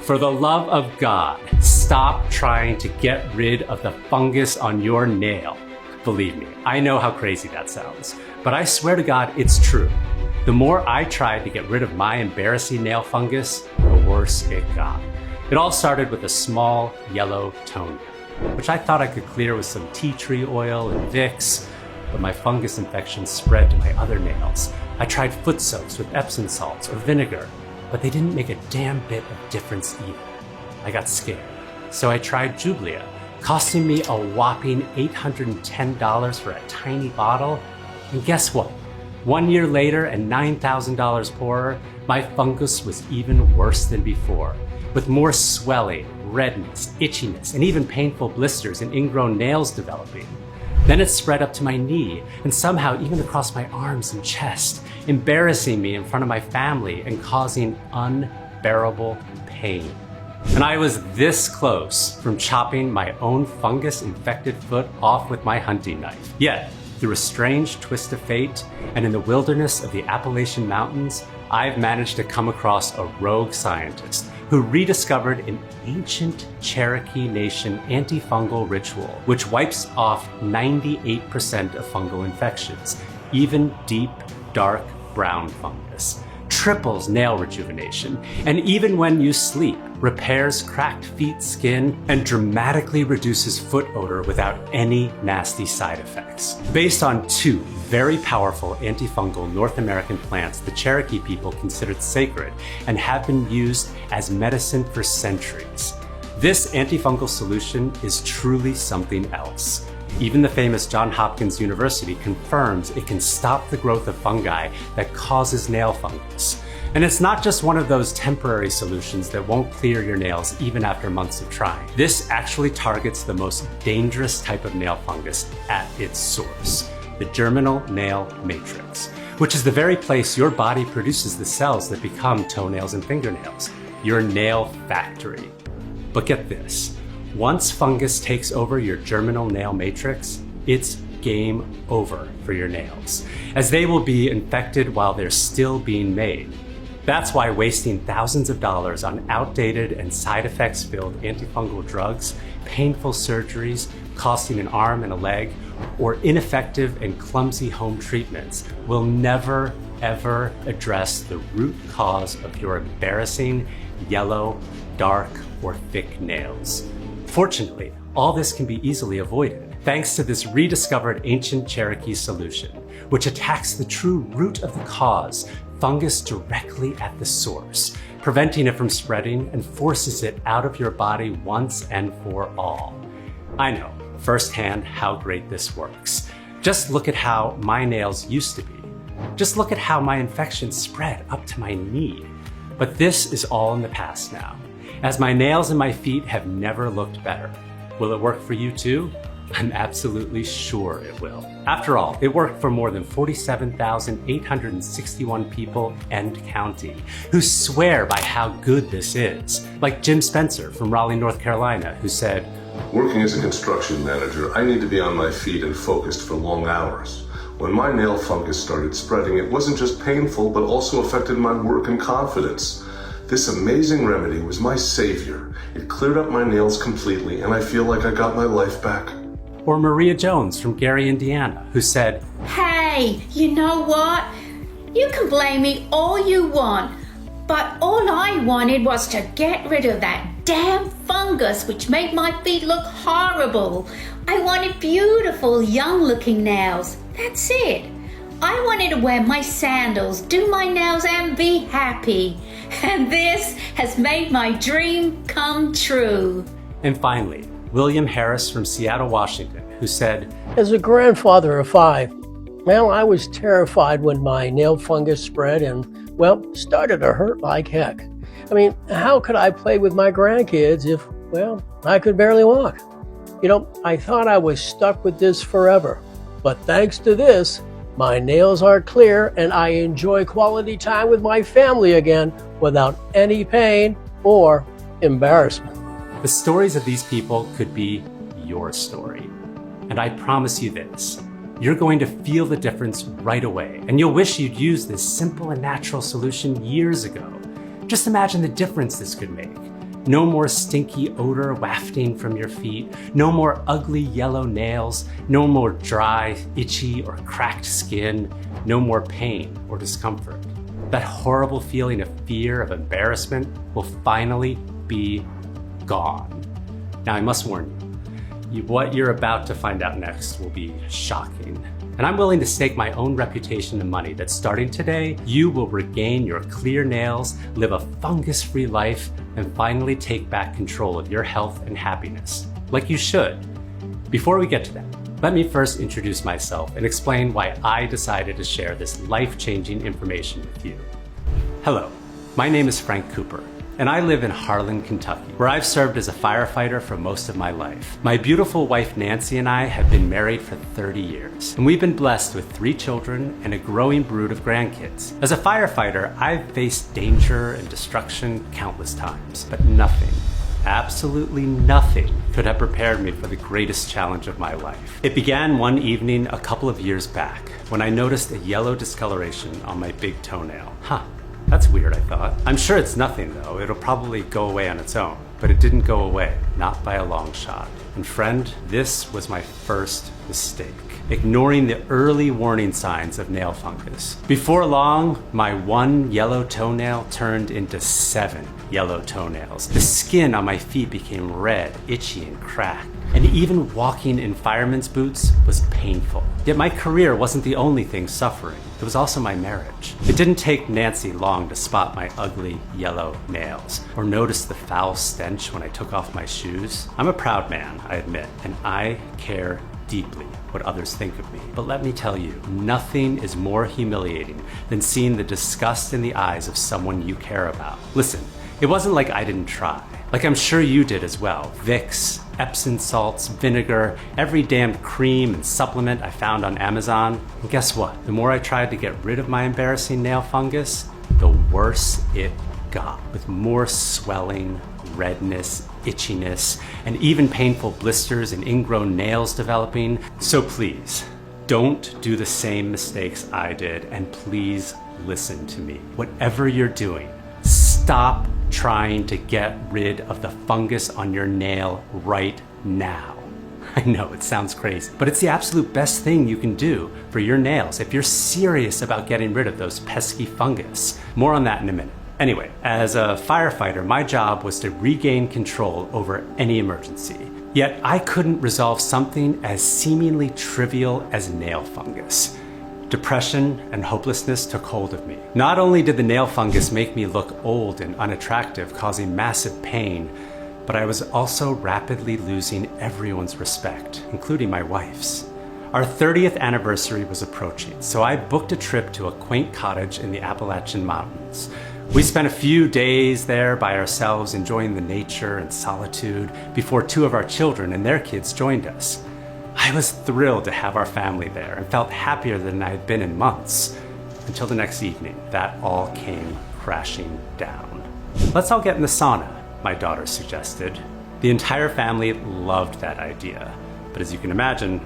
For the love of God, stop trying to get rid of the fungus on your nail. Believe me, I know how crazy that sounds, but I swear to God, it's true. The more I tried to get rid of my embarrassing nail fungus, the worse it got. It all started with a small yellow toenail, which I thought I could clear with some tea tree oil and Vicks, but my fungus infection spread to my other nails. I tried foot soaks with Epsom salts or vinegar, but they didn't make a damn bit of difference either. I got scared, so I tried Jublia, costing me a whopping $810 for a tiny bottle. And guess what? 1 year later and $9,000 poorer, my fungus was even worse than before, with more swelling, redness, itchiness, and even painful blisters and ingrown nails developing. Then it spread up to my knee and somehow even across my arms and chest, embarrassing me in front of my family and causing unbearable pain. And I was this close from chopping my own fungus-infected foot off with my hunting knife. Yet, through a strange twist of fate and in the wilderness of the Appalachian Mountains, I've managed to come across a rogue scientist who rediscovered an ancient Cherokee Nation antifungal ritual, which wipes off 98% of fungal infections, even deep, dark brown fungus, triples nail rejuvenation, and even when you sleep, repairs cracked feet skin and dramatically reduces foot odor without any nasty side effects. Based on two very powerful antifungal North American plants the Cherokee people considered sacred and have been used as medicine for centuries. This antifungal solution is truly something else. Even the famous Johns Hopkins University confirms it can stop the growth of fungi that causes nail fungus. And it's not just one of those temporary solutions that won't clear your nails even after months of trying. This actually targets the most dangerous type of nail fungus at its source, the germinal nail matrix, which is the very place your body produces the cells that become toenails and fingernails, your nail factory. But get this, once fungus takes over your germinal nail matrix, it's game over for your nails, as they will be infected while they're still being made. That's why wasting thousands of dollars on outdated and side effects filled antifungal drugs, painful surgeries costing an arm and a leg, or ineffective and clumsy home treatments will never, ever address the root cause of your embarrassing yellow, dark, or thick nails. Fortunately, all this can be easily avoided thanks to this rediscovered ancient Cherokee solution, which attacks the true root of the cause, fungus, directly at the source, preventing it from spreading and forces it out of your body once and for all. I know firsthand how great this works. Just look at how my nails used to be. Just look at how my infection spread up to my knee. But this is all in the past now, as my nails and my feet have never looked better. Will it work for you too? I'm absolutely sure it will. After all, it worked for more than 47,861 people and counting, who swear by how good this is. Like Jim Spencer from Raleigh, North Carolina, who said, "Working as a construction manager, I need to be on my feet and focused for long hours. When my nail fungus started spreading, it wasn't just painful, but also affected my work and confidence. This amazing remedy was my savior. It cleared up my nails completely, and I feel like I got my life back." Or Maria Jones from Gary, Indiana, who said, "Hey, you know what? You can blame me all you want, but all I wanted was to get rid of that damn fungus which made my feet look horrible. I wanted beautiful, young-looking nails. That's it. I wanted to wear my sandals, do my nails, and be happy. And this has made my dream come true." And finally, William Harris from Seattle, Washington, who said, "As a grandfather of 5, well, I was terrified when my nail fungus spread and, well, started to hurt like heck. I mean, how could I play with my grandkids if, well, I could barely walk? You know, I thought I was stuck with this forever. But thanks to this, my nails are clear and I enjoy quality time with my family again without any pain or embarrassment." The stories of these people could be your story. And I promise you this, you're going to feel the difference right away, and you'll wish you'd used this simple and natural solution years ago. Just imagine the difference this could make. No more stinky odor wafting from your feet. No more ugly yellow nails. No more dry, itchy, or cracked skin. No more pain or discomfort. That horrible feeling of fear, of embarrassment will finally be gone. Now, I must warn you, what you're about to find out next will be shocking. And I'm willing to stake my own reputation and money that starting today, you will regain your clear nails, live a fungus-free life, and finally take back control of your health and happiness, like you should. Before we get to that, let me first introduce myself and explain why I decided to share this life-changing information with you. Hello, my name is Frank Cooper, and I live in Harlan, Kentucky, where I've served as a firefighter for most of my life. My beautiful wife Nancy and I have been married for 30 years, and we've been blessed with 3 children and a growing brood of grandkids. As a firefighter, I've faced danger and destruction countless times, but nothing, absolutely nothing, could have prepared me for the greatest challenge of my life. It began one evening a couple of years back when I noticed a yellow discoloration on my big toenail. That's weird, I thought. I'm sure it's nothing though. It'll probably go away on its own. But it didn't go away, not by a long shot. And friend, this was my first mistake, ignoring the early warning signs of nail fungus. Before long, my 1 yellow toenail turned into 7 yellow toenails. The skin on my feet became red, itchy, and cracked. And even walking in fireman's boots was painful. Yet my career wasn't the only thing suffering. It was also my marriage. It didn't take Nancy long to spot my ugly yellow nails or notice the foul stench when I took off my shoes. I'm a proud man, I admit, and I care deeply what others think of me. But let me tell you, nothing is more humiliating than seeing the disgust in the eyes of someone you care about. Listen, it wasn't like I didn't try. Like I'm sure you did as well. Vicks, Epsom salts, vinegar, every damned cream and supplement I found on Amazon. And guess what? The more I tried to get rid of my embarrassing nail fungus, the worse it got, with more swelling, redness, itchiness, and even painful blisters and ingrown nails developing. So please, don't do the same mistakes I did, and please listen to me. Whatever you're doing, stop trying to get rid of the fungus on your nail right now. I know it sounds crazy, but it's the absolute best thing you can do for your nails if you're serious about getting rid of those pesky fungus. More on that in a minute. Anyway, as a firefighter, my job was to regain control over any emergency. Yet I couldn't resolve something as seemingly trivial as nail fungus. Depression and hopelessness took hold of me. Not only did the nail fungus make me look old and unattractive, causing massive pain, but I was also rapidly losing everyone's respect, including my wife's. Our 30th anniversary was approaching, so I booked a trip to a quaint cottage in the Appalachian Mountains. We spent a few days there by ourselves, enjoying the nature and solitude, before 2 of our children and their kids joined us. I was thrilled to have our family there and felt happier than I had been in months, until the next evening. That all came crashing down. Let's all get in the sauna, my daughter suggested. The entire family loved that idea, but as you can imagine,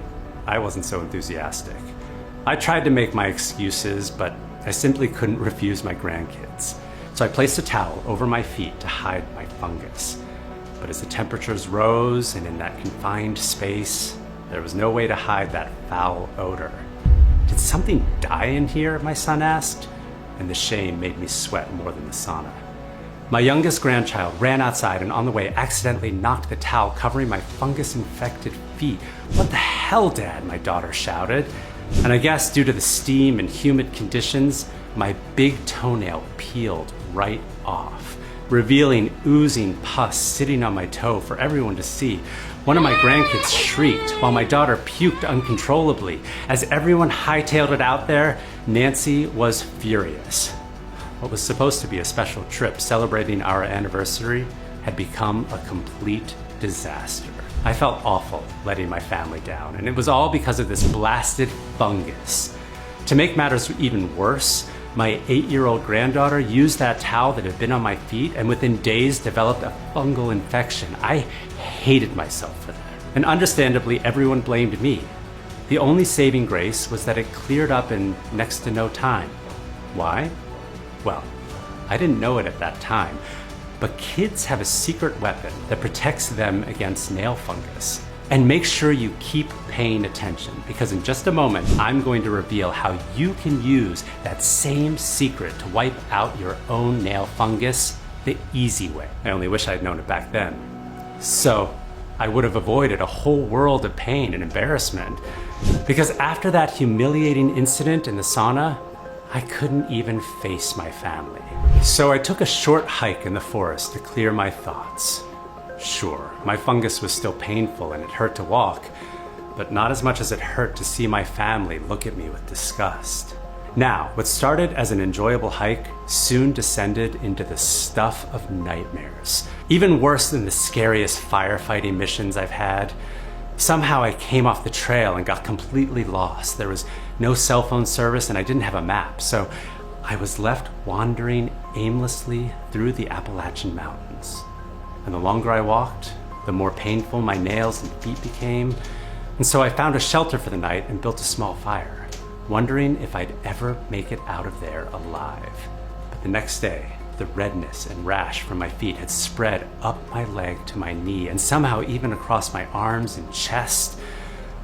I wasn't so enthusiastic. I tried to make my excuses, but I simply couldn't refuse my grandkids. So I placed a towel over my feet to hide my fungus. But as the temperatures rose and in that confined space, there was no way to hide that foul odor. Did something die in here? My son asked, and the shame made me sweat more than the sauna. My youngest grandchild ran outside and on the way accidentally knocked the towel covering my fungus-infected feet. "What the hell, Dad?" my daughter shouted. And I guess due to the steam and humid conditions, my big toenail peeled right off, revealing oozing pus sitting on my toe for everyone to see. One of my grandkids shrieked while my daughter puked uncontrollably. As everyone hightailed it out there, Nancy was furious. What was supposed to be a special trip celebrating our anniversary had become a complete disaster. I felt awful letting my family down, and it was all because of this blasted fungus. To make matters even worse, my 8-year-old granddaughter used that towel that had been on my feet and within days developed a fungal infection. I hated myself for that. And understandably, everyone blamed me. The only saving grace was that it cleared up in next to no time. Why? Well, I didn't know it at that time, but kids have a secret weapon that protects them against nail fungus. And make sure you keep paying attention, because in just a moment, I'm going to reveal how you can use that same secret to wipe out your own nail fungus the easy way. I only wish I'd known it back then. So I would have avoided a whole world of pain and embarrassment, because after that humiliating incident in the sauna, I couldn't even face my family. So I took a short hike in the forest to clear my thoughts. Sure, my fungus was still painful and it hurt to walk, but not as much as it hurt to see my family look at me with disgust. Now, what started as an enjoyable hike soon descended into the stuff of nightmares. Even worse than the scariest firefighting missions I've had. Somehow I came off the trail and got completely lost. There was no cell phone service and I didn't have a map, so I was left wandering aimlessly through the Appalachian Mountains. And the longer I walked, the more painful my nails and feet became. And so I found a shelter for the night and built a small fire, wondering if I'd ever make it out of there alive. But the next day, the redness and rash from my feet had spread up my leg to my knee and somehow even across my arms and chest.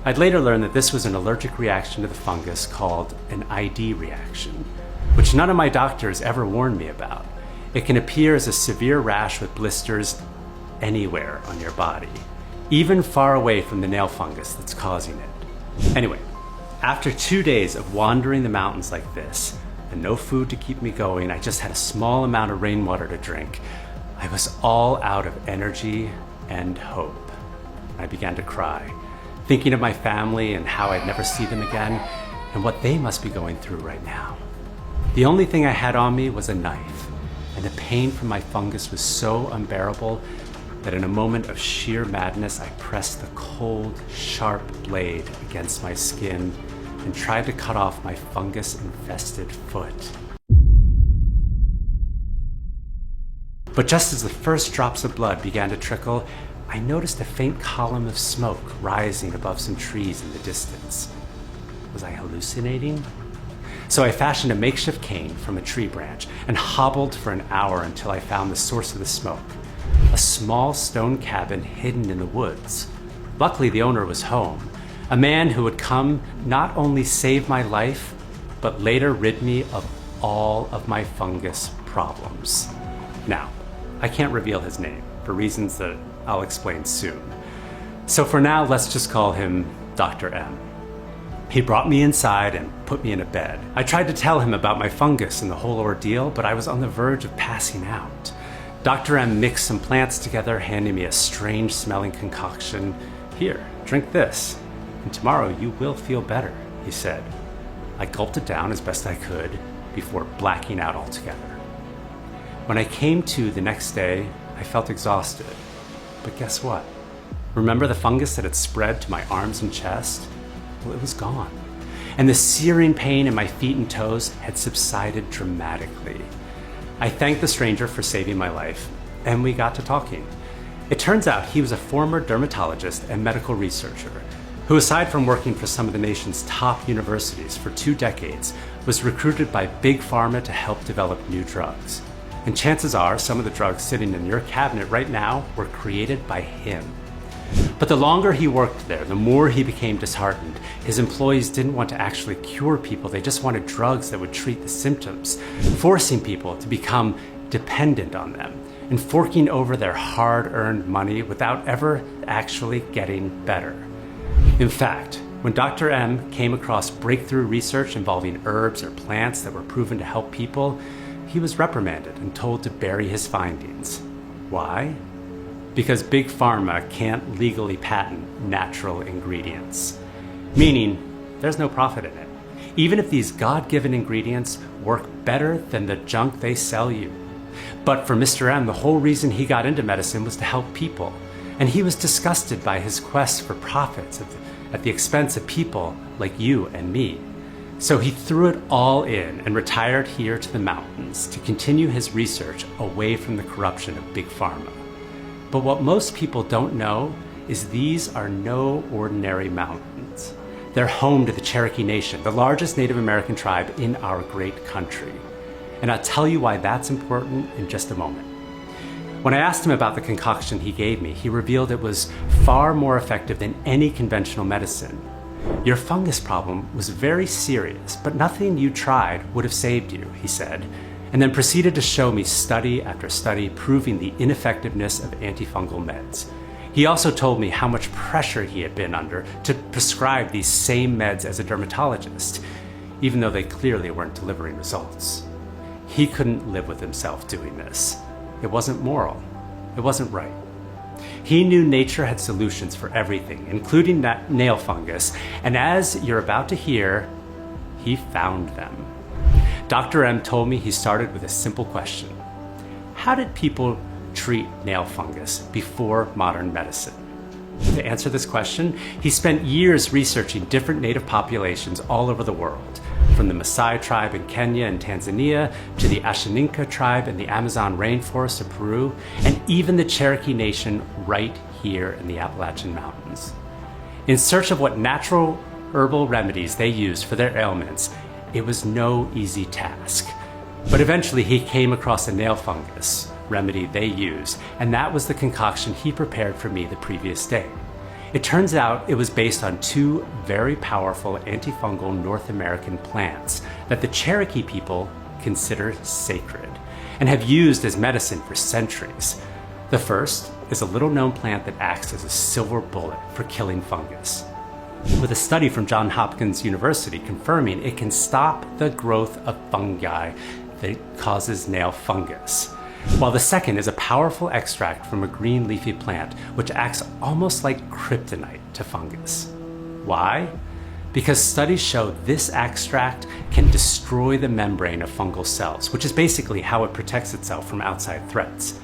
I'd later learned that this was an allergic reaction to the fungus called an ID reaction, which none of my doctors ever warned me about. It can appear as a severe rash with blisters anywhere on your body, even far away from the nail fungus that's causing it. Anyway, after 2 days of wandering the mountains like this, and no food to keep me going, I just had a small amount of rainwater to drink, I was all out of energy and hope. I began to cry, thinking of my family and how I'd never see them again, and what they must be going through right now. The only thing I had on me was a knife, and the pain from my fungus was so unbearable that in a moment of sheer madness, I pressed the cold, sharp blade against my skin and tried to cut off my fungus-infested foot. But just as the first drops of blood began to trickle, I noticed a faint column of smoke rising above some trees in the distance. Was I hallucinating? So I fashioned a makeshift cane from a tree branch and hobbled for an hour until I found the source of the smoke, a small stone cabin hidden in the woods. Luckily, the owner was home, a man who would come not only save my life, but later rid me of all of my fungus problems. Now, I can't reveal his name for reasons that I'll explain soon. So for now, let's just call him Dr. M. He brought me inside and put me in a bed. I tried to tell him about my fungus and the whole ordeal, but I was on the verge of passing out. Dr. M mixed some plants together, handing me a strange smelling concoction. Here, drink this, and tomorrow you will feel better, he said. I gulped it down as best I could before blacking out altogether. When I came to the next day, I felt exhausted. But guess what? Remember the fungus that had spread to my arms and chest? Well, it was gone. And the searing pain in my feet and toes had subsided dramatically. I thanked the stranger for saving my life, and we got to talking. It turns out he was a former dermatologist and medical researcher who, aside from working for some of the nation's top universities for 2 decades, was recruited by Big Pharma to help develop new drugs. And chances are some of the drugs sitting in your cabinet right now were created by him. But the longer he worked there, the more he became disheartened. His employees didn't want to actually cure people, they just wanted drugs that would treat the symptoms, forcing people to become dependent on them and forking over their hard-earned money without ever actually getting better. In fact, when Dr. M came across breakthrough research involving herbs or plants that were proven to help people, he was reprimanded and told to bury his findings. Why? Because Big Pharma can't legally patent natural ingredients, meaning there's no profit in it, even if these God-given ingredients work better than the junk they sell you. But for Mr. M, the whole reason he got into medicine was to help people, and he was disgusted by his quest for profits at the expense of people like you and me. So he threw it all in and retired here to the mountains to continue his research away from the corruption of Big Pharma. But what most people don't know is these are no ordinary mountains. They're home to the Cherokee Nation, the largest Native American tribe in our great country. And I'll tell you why that's important in just a moment. When I asked him about the concoction he gave me, he revealed it was far more effective than any conventional medicine. Your fungus problem was very serious, but nothing you tried would have saved you, he said, and then proceeded to show me study after study proving the ineffectiveness of antifungal meds. He also told me how much pressure he had been under to prescribe these same meds as a dermatologist, even though they clearly weren't delivering results. He couldn't live with himself doing this. It wasn't moral. It wasn't right. He knew nature had solutions for everything, including that nail fungus, and as you're about to hear, he found them. Dr. M told me he started with a simple question. How did people treat nail fungus before modern medicine? To answer this question, he spent years researching different native populations all over the world, from the Maasai tribe in Kenya and Tanzania to the Ashaninka tribe in the Amazon rainforest of Peru, and even the Cherokee Nation right here in the Appalachian Mountains. In search of what natural herbal remedies they used for their ailments, it was no easy task. But eventually he came across a nail fungus remedy they use, and that was the concoction he prepared for me the previous day. It turns out it was based on two very powerful antifungal North American plants that the Cherokee people consider sacred and have used as medicine for centuries. The first is a little-known plant that acts as a silver bullet for killing fungus, with a study from Johns Hopkins University confirming it can stop the growth of fungi that causes nail fungus. While the second is a powerful extract from a green leafy plant which acts almost like kryptonite to fungus. Why? Because studies show this extract can destroy the membrane of fungal cells, which is basically how it protects itself from outside threats.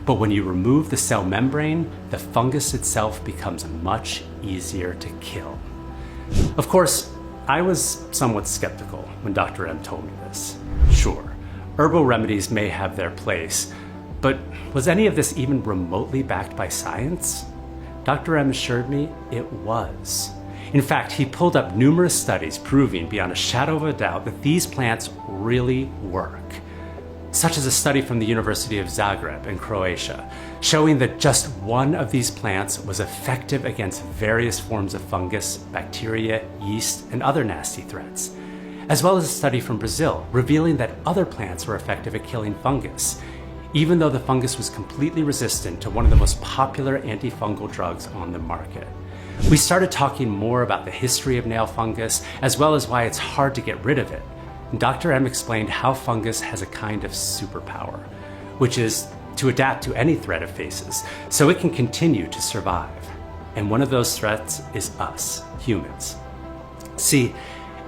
But when you remove the cell membrane, the fungus itself becomes much easier to kill. Of course, I was somewhat skeptical when Dr. M told me this. Sure, herbal remedies may have their place, but was any of this even remotely backed by science? Dr. M assured me it was. In fact, he pulled up numerous studies proving beyond a shadow of a doubt that these plants really work, such as a study from the University of Zagreb in Croatia, showing that just one of these plants was effective against various forms of fungus, bacteria, yeast, and other nasty threats, as well as a study from Brazil revealing that other plants were effective at killing fungus, even though the fungus was completely resistant to one of the most popular antifungal drugs on the market. We started talking more about the history of nail fungus, as well as why it's hard to get rid of it. Dr. M explained how fungus has a kind of superpower, which is to adapt to any threat it faces, so it can continue to survive. And one of those threats is us, humans. See,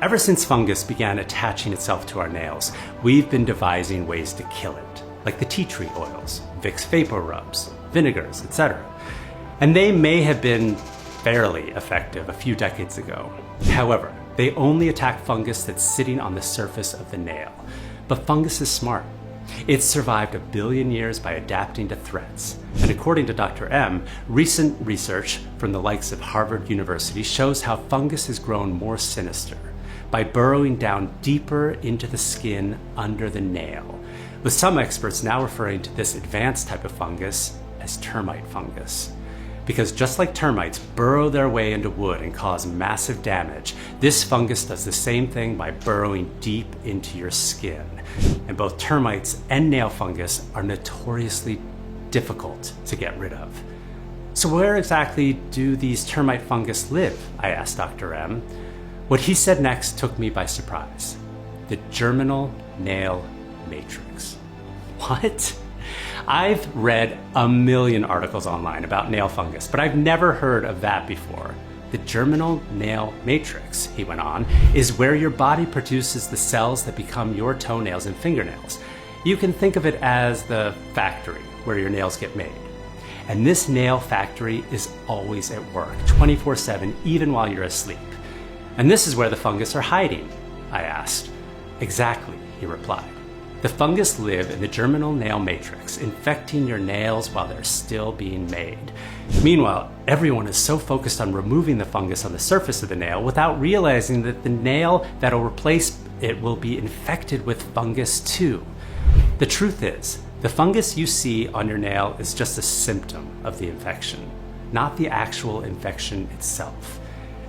ever since fungus began attaching itself to our nails, we've been devising ways to kill it, like the tea tree oils, Vicks vapor rubs, vinegars, etc. And they may have been fairly effective a few decades ago. However, they only attack fungus that's sitting on the surface of the nail. But fungus is smart. It's survived 1 billion years by adapting to threats. And according to Dr. M, recent research from the likes of Harvard University shows how fungus has grown more sinister by burrowing down deeper into the skin under the nail, with some experts now referring to this advanced type of fungus as termite fungus. Because just like termites burrow their way into wood and cause massive damage, this fungus does the same thing by burrowing deep into your skin. And both termites and nail fungus are notoriously difficult to get rid of. So where exactly do these termite fungus live? I asked Dr. M. What he said next took me by surprise. The germinal nail matrix. What? I've read 1 million articles online about nail fungus, but I've never heard of that before. The germinal nail matrix, he went on, is where your body produces the cells that become your toenails and fingernails. You can think of it as the factory where your nails get made. And this nail factory is always at work, 24/7, even while you're asleep. And this is where the fungus are hiding, I asked. Exactly, he replied. The fungus live in the germinal nail matrix, infecting your nails while they're still being made. Meanwhile, everyone is so focused on removing the fungus on the surface of the nail without realizing that the nail that'll replace it will be infected with fungus too. The truth is, the fungus you see on your nail is just a symptom of the infection, not the actual infection itself.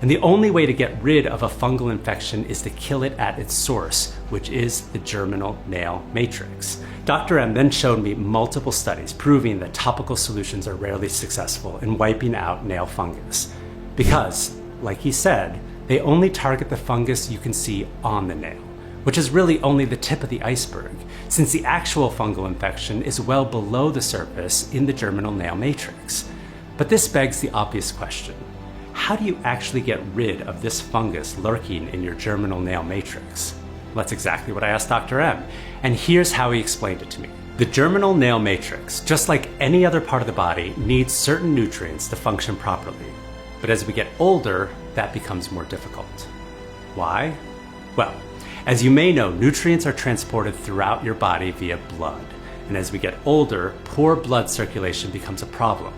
And the only way to get rid of a fungal infection is to kill it at its source, which is the germinal nail matrix. Dr. M then showed me multiple studies proving that topical solutions are rarely successful in wiping out nail fungus. Because, like he said, they only target the fungus you can see on the nail, which is really only the tip of the iceberg, since the actual fungal infection is well below the surface in the germinal nail matrix. But this begs the obvious question. How do you actually get rid of this fungus lurking in your germinal nail matrix? Well, that's exactly what I asked Dr. M, and here's how he explained it to me. The germinal nail matrix, just like any other part of the body, needs certain nutrients to function properly. But as we get older, that becomes more difficult. Why? Well, as you may know, nutrients are transported throughout your body via blood, and as we get older, poor blood circulation becomes a problem.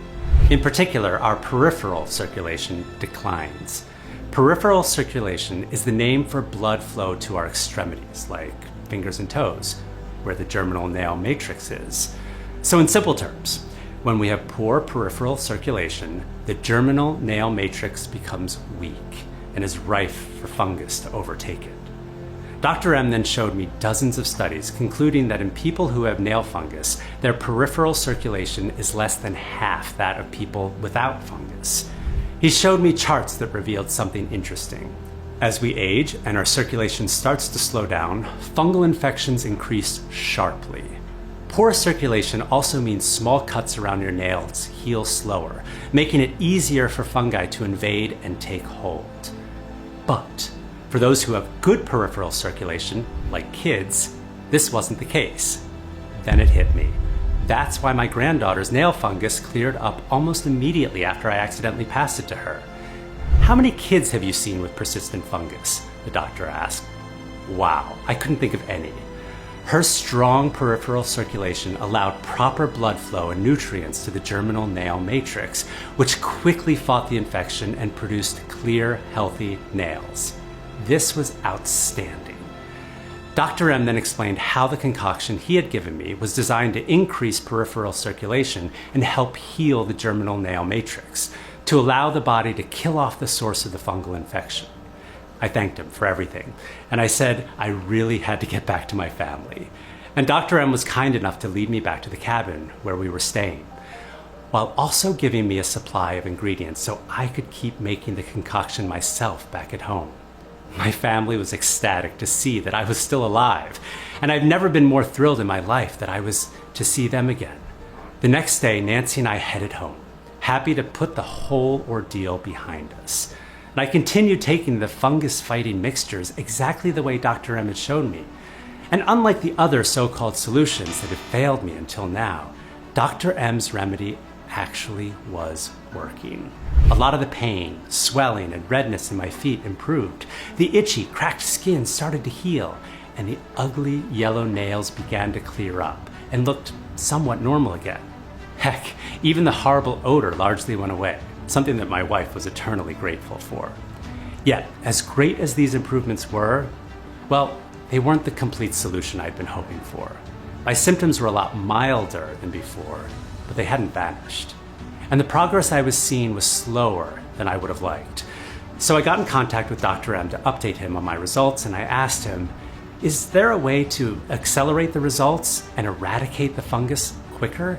In particular, our peripheral circulation declines. Peripheral circulation is the name for blood flow to our extremities, like fingers and toes, where the germinal nail matrix is. So in simple terms, when we have poor peripheral circulation, the germinal nail matrix becomes weak and is rife for fungus to overtake it. Dr. M then showed me dozens of studies concluding that in people who have nail fungus, their peripheral circulation is less than half that of people without fungus. He showed me charts that revealed something interesting. As we age and our circulation starts to slow down, fungal infections increase sharply. Poor circulation also means small cuts around your nails heal slower, making it easier for fungi to invade and take hold. But for those who have good peripheral circulation, like kids, this wasn't the case. Then it hit me. That's why my granddaughter's nail fungus cleared up almost immediately after I accidentally passed it to her. How many kids have you seen with persistent fungus? The doctor asked. Wow, I couldn't think of any. Her strong peripheral circulation allowed proper blood flow and nutrients to the germinal nail matrix, which quickly fought the infection and produced clear, healthy nails. This was outstanding. Dr. M then explained how the concoction he had given me was designed to increase peripheral circulation and help heal the germinal nail matrix, to allow the body to kill off the source of the fungal infection. I thanked him for everything, and I said I really had to get back to my family. And Dr. M was kind enough to lead me back to the cabin where we were staying, while also giving me a supply of ingredients so I could keep making the concoction myself back at home. My family was ecstatic to see that I was still alive, and I've never been more thrilled in my life that I was to see them again. The next day, Nancy and I headed home, happy to put the whole ordeal behind us. And I continued taking the fungus-fighting mixtures exactly the way Dr. M had shown me. And unlike the other so-called solutions that had failed me until now, Dr. M's remedy actually was working. A lot of the pain, swelling, and redness in my feet improved. The itchy, cracked skin started to heal, and the ugly yellow nails began to clear up and looked somewhat normal again. Heck, even the horrible odor largely went away, something that my wife was eternally grateful for. Yet, as great as these improvements were, well, they weren't the complete solution I'd been hoping for. My symptoms were a lot milder than before, but they hadn't vanished. And the progress I was seeing was slower than I would have liked. So I got in contact with Dr. M to update him on my results, and I asked him, is there a way to accelerate the results and eradicate the fungus quicker?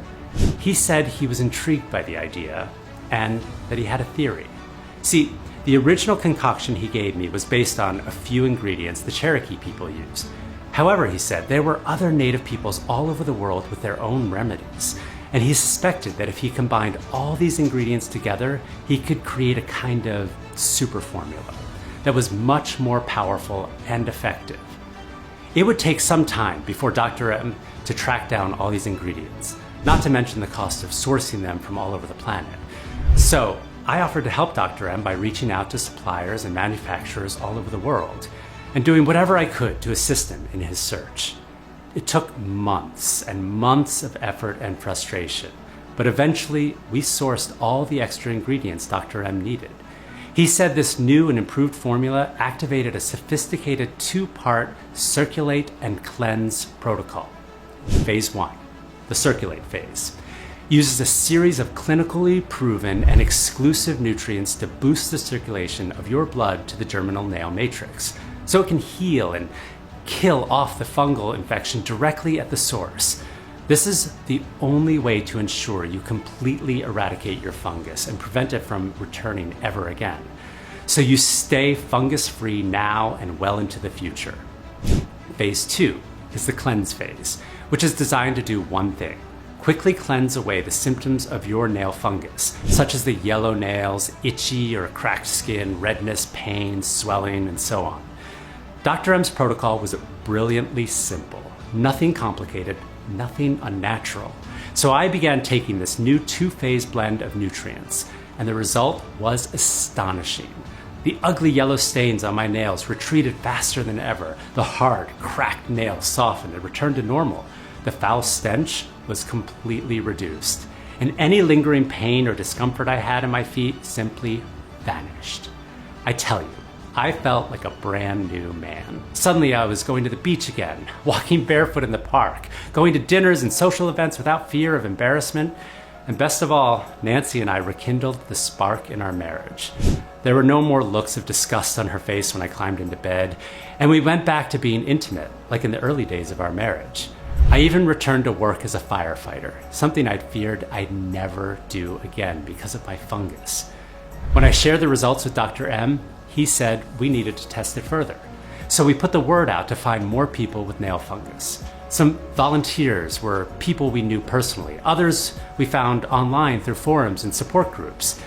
He said he was intrigued by the idea and that he had a theory. See, the original concoction he gave me was based on a few ingredients the Cherokee people use. However, he said, there were other native peoples all over the world with their own remedies, and he suspected that if he combined all these ingredients together, he could create a kind of super formula that was much more powerful and effective. It would take some time before Dr. M to track down all these ingredients, not to mention the cost of sourcing them from all over the planet. So I offered to help Dr. M by reaching out to suppliers and manufacturers all over the world and doing whatever I could to assist him in his search. It took months and months of effort and frustration, but eventually we sourced all the extra ingredients Dr. M needed. He said this new and improved formula activated a sophisticated 2-part circulate and cleanse protocol. Phase 1, the circulate phase, uses a series of clinically proven and exclusive nutrients to boost the circulation of your blood to the germinal nail matrix, so it can heal and kill off the fungal infection directly at the source. This is the only way to ensure you completely eradicate your fungus and prevent it from returning ever again, so you stay fungus-free now and well into the future. Phase 2 is the cleanse phase, which is designed to do one thing: quickly cleanse away the symptoms of your nail fungus, such as the yellow nails, itchy or cracked skin, redness, pain, swelling, and so on. Dr. M's protocol was brilliantly simple, nothing complicated, nothing unnatural. So I began taking this new 2-phase blend of nutrients, and the result was astonishing. The ugly yellow stains on my nails retreated faster than ever. The hard, cracked nails softened and returned to normal. The foul stench was completely reduced, and any lingering pain or discomfort I had in my feet simply vanished. I tell you, I felt like a brand new man. Suddenly I was going to the beach again, walking barefoot in the park, going to dinners and social events without fear of embarrassment, and best of all, Nancy and I rekindled the spark in our marriage. There were no more looks of disgust on her face when I climbed into bed, and we went back to being intimate, like in the early days of our marriage. I even returned to work as a firefighter, something I'd feared I'd never do again because of my fungus. When I shared the results with Dr. M, he said we needed to test it further. So we put the word out to find more people with nail fungus. Some volunteers were people we knew personally. Others we found online through forums and support groups.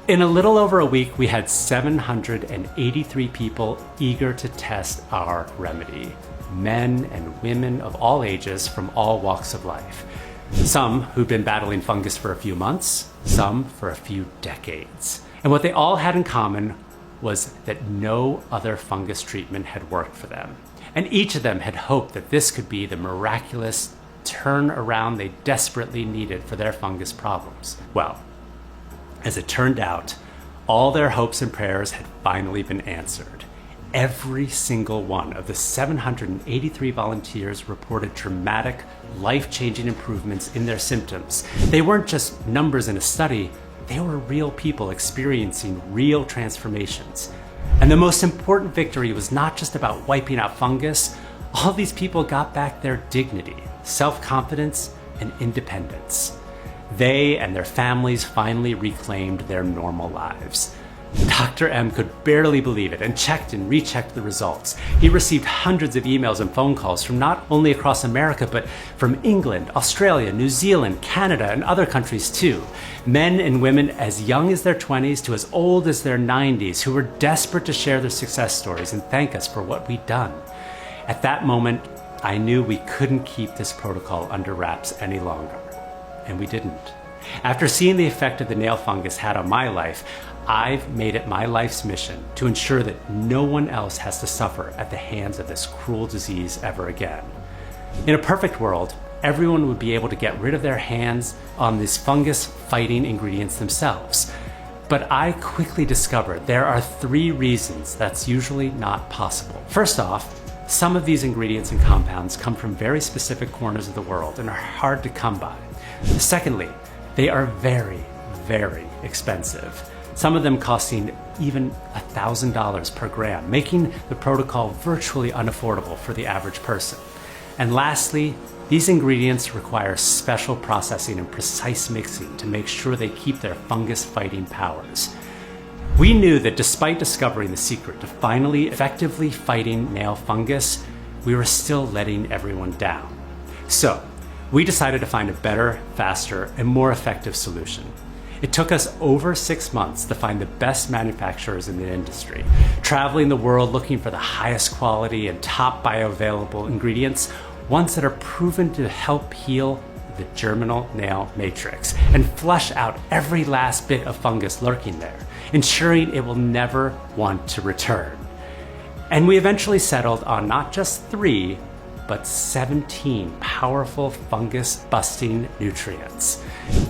In a little over a week, we had 783 people eager to test our remedy. Men and women of all ages from all walks of life. Some who'd been battling fungus for a few months, some for a few decades. And what they all had in common was that no other fungus treatment had worked for them. And each of them had hoped that this could be the miraculous turnaround they desperately needed for their fungus problems. Well, as it turned out, all their hopes and prayers had finally been answered. Every single one of the 783 volunteers reported dramatic, life-changing improvements in their symptoms. They weren't just numbers in a study, they were real people experiencing real transformations. And the most important victory was not just about wiping out fungus. All these people got back their dignity, self-confidence, and independence. They and their families finally reclaimed their normal lives. Dr. M could barely believe it and checked and rechecked the results. He received hundreds of emails and phone calls from not only across America, but from England, Australia, New Zealand, Canada, and other countries too. Men and women as young as their 20s to as old as their 90s who were desperate to share their success stories and thank us for what we'd done. At that moment, I knew we couldn't keep this protocol under wraps any longer. And we didn't. After seeing the effect of the nail fungus had on my life, I've made it my life's mission to ensure that no one else has to suffer at the hands of this cruel disease ever again. In a perfect world, everyone would be able to get rid of their hands on these fungus-fighting ingredients themselves. But I quickly discovered there are 3 reasons that's usually not possible. First off, some of these ingredients and compounds come from very specific corners of the world and are hard to come by. Secondly, they are very, very expensive. Some of them costing even $1,000 per gram, making the protocol virtually unaffordable for the average person. And lastly, these ingredients require special processing and precise mixing to make sure they keep their fungus-fighting powers. We knew that despite discovering the secret to finally effectively fighting nail fungus, we were still letting everyone down. So, we decided to find a better, faster, and more effective solution. It took us over 6 months to find the best manufacturers in the industry, traveling the world looking for the highest quality and top bioavailable ingredients, ones that are proven to help heal the germinal nail matrix and flush out every last bit of fungus lurking there, ensuring it will never want to return. And we eventually settled on not just 3, but 17 powerful fungus-busting nutrients.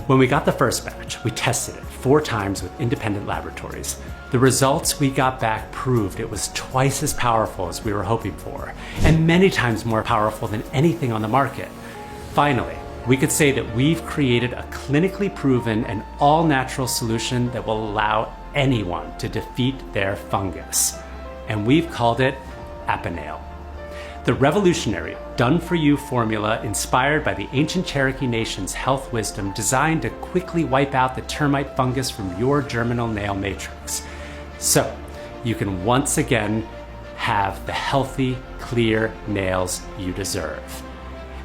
When we got the first batch, we tested it 4 times with independent laboratories. The results we got back proved it was twice as powerful as we were hoping for, and many times more powerful than anything on the market. Finally, we could say that we've created a clinically proven and all-natural solution that will allow anyone to defeat their fungus. And we've called it Aponail. The revolutionary, done-for-you formula inspired by the ancient Cherokee Nation's health wisdom designed to quickly wipe out the termite fungus from your germinal nail matrix. So, you can once again have the healthy, clear nails you deserve.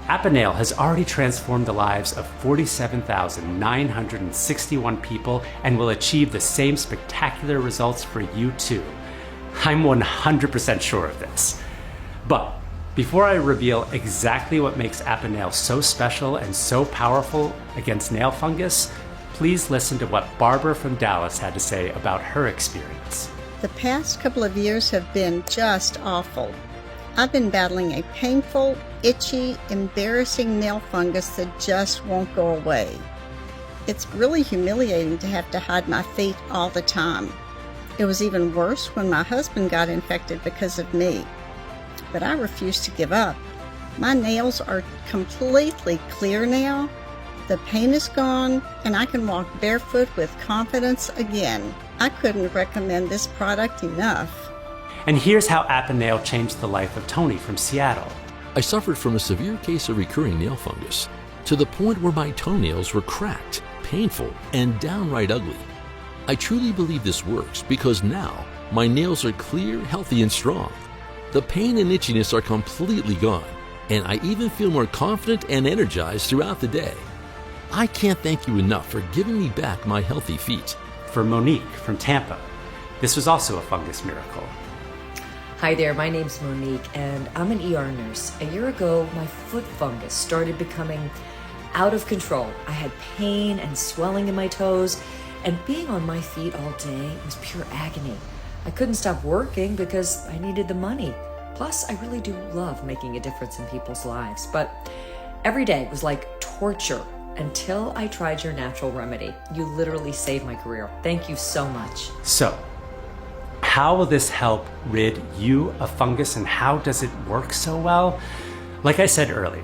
Aponail has already transformed the lives of 47,961 people and will achieve the same spectacular results for you too. I'm 100% sure of this. But before I reveal exactly what makes Aponail so special and so powerful against nail fungus, please listen to what Barbara from Dallas had to say about her experience. The past couple of years have been just awful. I've been battling a painful, itchy, embarrassing nail fungus that just won't go away. It's really humiliating to have to hide my feet all the time. It was even worse when my husband got infected because of me. But I refuse to give up. My nails are completely clear now. The pain is gone, and I can walk barefoot with confidence again. I couldn't recommend this product enough. And here's how Aponail changed the life of Tony from Seattle. I suffered from a severe case of recurring nail fungus, to the point where my toenails were cracked, painful, and downright ugly. I truly believe this works because now my nails are clear, healthy, and strong. The pain and itchiness are completely gone, and I even feel more confident and energized throughout the day. I can't thank you enough for giving me back my healthy feet. For Monique from Tampa, this was also a fungus miracle. Hi there, my name's Monique, and I'm an ER nurse. A year ago, my foot fungus started becoming out of control. I had pain and swelling in my toes, and being on my feet all day was pure agony. I couldn't stop working because I needed the money. Plus, I really do love making a difference in people's lives, but every day was like torture until I tried your natural remedy. You literally saved my career. Thank you so much. So, how will this help rid you of fungus, and how does it work so well? Like I said earlier,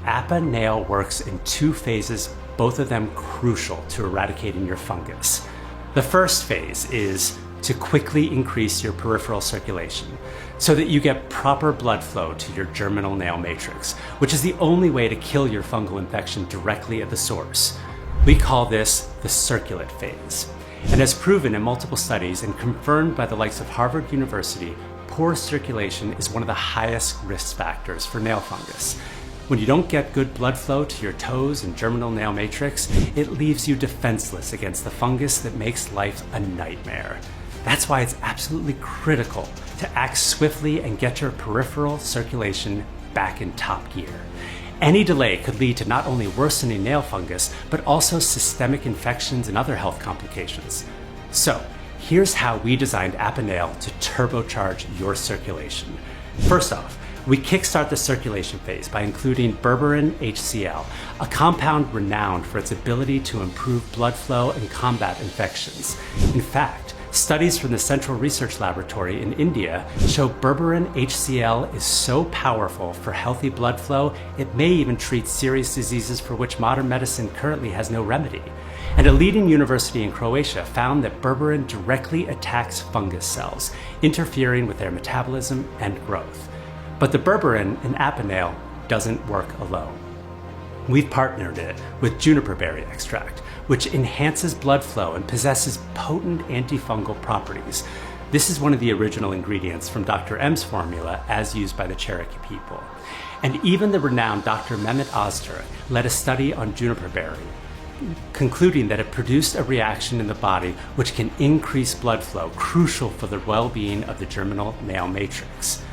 Aponail works in 2 phases, both of them crucial to eradicating your fungus. The first phase is to quickly increase your peripheral circulation so that you get proper blood flow to your germinal nail matrix, which is the only way to kill your fungal infection directly at the source. We call this the circulate phase. And as proven in multiple studies and confirmed by the likes of Harvard University, poor circulation is one of the highest risk factors for nail fungus. When you don't get good blood flow to your toes and germinal nail matrix, it leaves you defenseless against the fungus that makes life a nightmare. That's why it's absolutely critical to act swiftly and get your peripheral circulation back in top gear. Any delay could lead to not only worsening nail fungus, but also systemic infections and other health complications. So, here's how we designed Aponail to turbocharge your circulation. First off, we kickstart the circulation phase by including berberine HCl, a compound renowned for its ability to improve blood flow and combat infections. In fact, studies from the Central Research Laboratory in India show berberine HCl is so powerful for healthy blood flow, it may even treat serious diseases for which modern medicine currently has no remedy. And a leading university in Croatia found that berberine directly attacks fungus cells, interfering with their metabolism and growth. But the berberine in Aponail doesn't work alone. We've partnered it with juniper berry extract, which enhances blood flow and possesses potent antifungal properties. This is one of the original ingredients from Dr. M's formula as used by the Cherokee people. And even the renowned Dr. Mehmet Oztur led a study on juniper berry, concluding that it produced a reaction in the body which can increase blood flow, crucial for the well-being of the germinal nail matrix.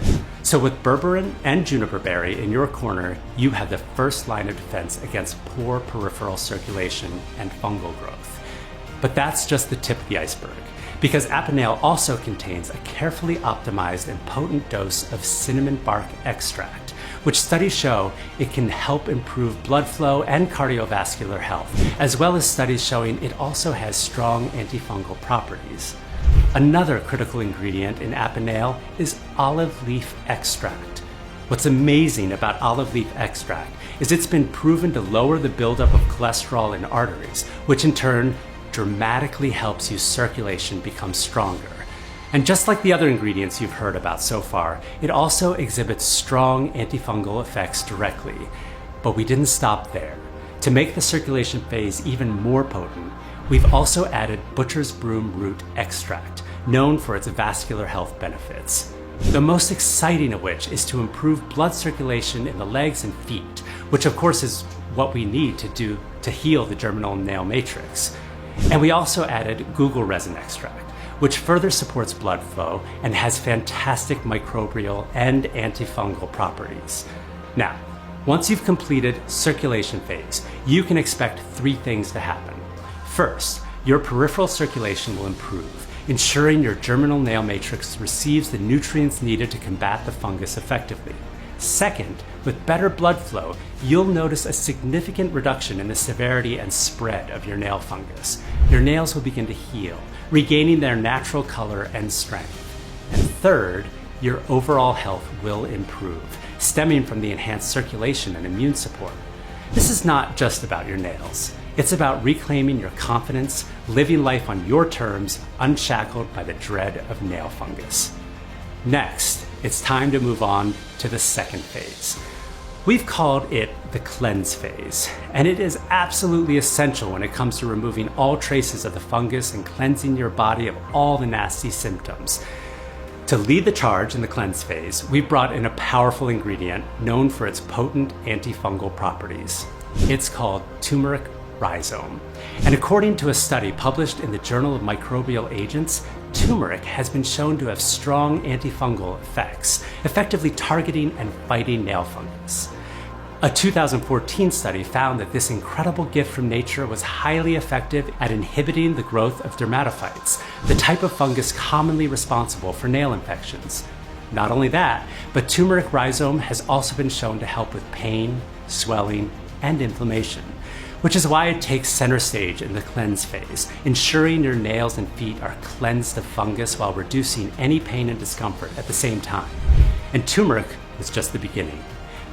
So with berberine and juniper berry in your corner, you have the first line of defense against poor peripheral circulation and fungal growth. But that's just the tip of the iceberg, because Aponail also contains a carefully optimized and potent dose of cinnamon bark extract, which studies show it can help improve blood flow and cardiovascular health, as well as studies showing it also has strong antifungal properties. Another critical ingredient in Aponail is olive leaf extract. What's amazing about olive leaf extract is it's been proven to lower the buildup of cholesterol in arteries, which in turn dramatically helps your circulation become stronger. And just like the other ingredients you've heard about so far, it also exhibits strong antifungal effects directly. But we didn't stop there. To make the circulation phase even more potent, we've also added butcher's broom root extract, known for its vascular health benefits. The most exciting of which is to improve blood circulation in the legs and feet, which of course is what we need to heal the germinal nail matrix. And we also added guggul resin extract, which further supports blood flow and has fantastic microbial and antifungal properties. Now, once you've completed circulation phase, you can expect 3 things to happen. First, your peripheral circulation will improve, ensuring your germinal nail matrix receives the nutrients needed to combat the fungus effectively. Second, with better blood flow, you'll notice a significant reduction in the severity and spread of your nail fungus. Your nails will begin to heal, regaining their natural color and strength. And third, your overall health will improve, stemming from the enhanced circulation and immune support. This is not just about your nails. It's about reclaiming your confidence, living life on your terms, unshackled by the dread of nail fungus. Next, it's time to move on to the second phase. We've called it the cleanse phase, and it is absolutely essential when it comes to removing all traces of the fungus and cleansing your body of all the nasty symptoms. To lead the charge in the cleanse phase, we've brought in a powerful ingredient known for its potent antifungal properties. It's called turmeric rhizome. And according to a study published in the Journal of Microbial Agents, turmeric has been shown to have strong antifungal effects, effectively targeting and fighting nail fungus. A 2014 study found that this incredible gift from nature was highly effective at inhibiting the growth of dermatophytes, the type of fungus commonly responsible for nail infections. Not only that, but turmeric rhizome has also been shown to help with pain, swelling, and inflammation, which is why it takes center stage in the cleanse phase, ensuring your nails and feet are cleansed of fungus while reducing any pain and discomfort at the same time. And turmeric is just the beginning.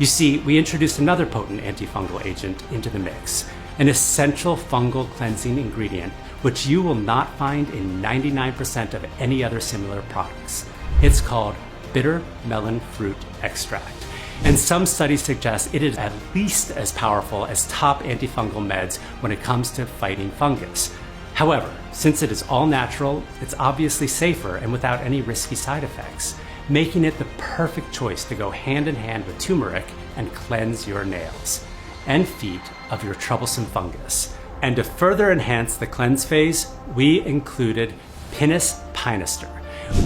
You see, we introduced another potent antifungal agent into the mix, an essential fungal cleansing ingredient which you will not find in 99% of any other similar products. It's called bitter melon fruit extract. And some studies suggest it is at least as powerful as top antifungal meds when it comes to fighting fungus. However, since it is all natural, it's obviously safer and without any risky side effects, making it the perfect choice to go hand in hand with turmeric and cleanse your nails and feet of your troublesome fungus. And to further enhance the cleanse phase, we included Pinus pinister,